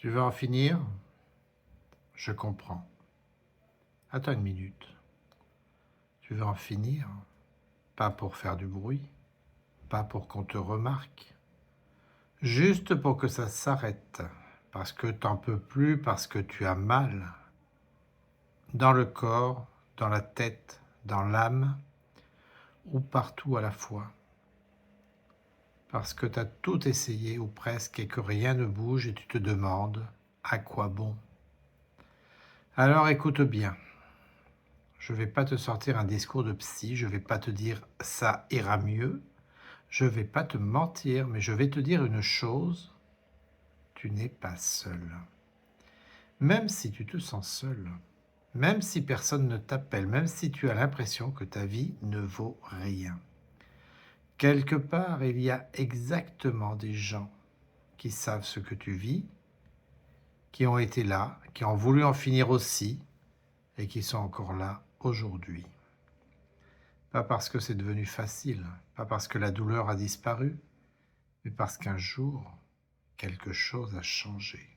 Tu veux en finir? Je comprends. Attends une minute. Tu veux en finir? Pas pour faire du bruit, pas pour qu'on te remarque, juste pour que ça s'arrête, parce que t'en peux plus, parce que tu as mal, dans le corps, dans la tête, dans l'âme, ou partout à la fois. Parce que tu as tout essayé, ou presque, et que rien ne bouge, et tu te demandes, à quoi bon? Alors écoute bien. Je ne vais pas te sortir un discours de psy, je ne vais pas te dire ça ira mieux, je ne vais pas te mentir, mais je vais te dire une chose, tu n'es pas seul. Même si tu te sens seul, même si personne ne t'appelle, même si tu as l'impression que ta vie ne vaut rien. Quelque part, il y a exactement des gens qui savent ce que tu vis, qui ont été là, qui ont voulu en finir aussi, et qui sont encore là aujourd'hui. Pas parce que c'est devenu facile, pas parce que la douleur a disparu, mais parce qu'un jour, quelque chose a changé.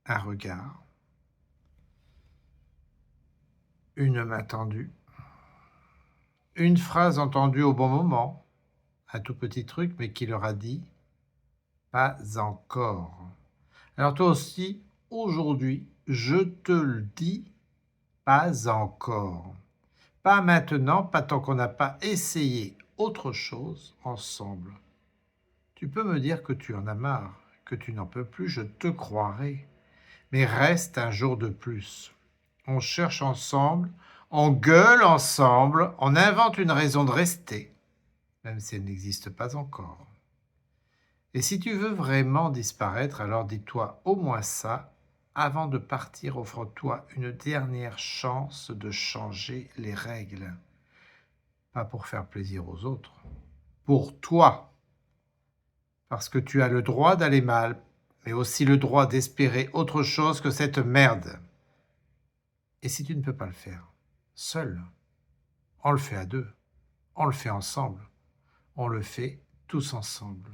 Un regard, une main tendue, une phrase entendue au bon moment, un tout petit truc, mais qui leur a dit « pas encore ». Alors toi aussi, aujourd'hui, je te le dis, pas encore. Pas maintenant, pas tant qu'on n'a pas essayé autre chose ensemble. Tu peux me dire que tu en as marre, que tu n'en peux plus, je te croirai. Mais reste un jour de plus. On cherche ensemble, on gueule ensemble, on invente une raison de rester, même si elle n'existe pas encore. Et si tu veux vraiment disparaître, alors dis-toi au moins ça. Avant de partir, offre-toi une dernière chance de changer les règles. Pas pour faire plaisir aux autres, pour toi. Parce que tu as le droit d'aller mal, mais aussi le droit d'espérer autre chose que cette merde. Et si tu ne peux pas le faire, seul, on le fait à deux, on le fait ensemble, on le fait tous ensemble.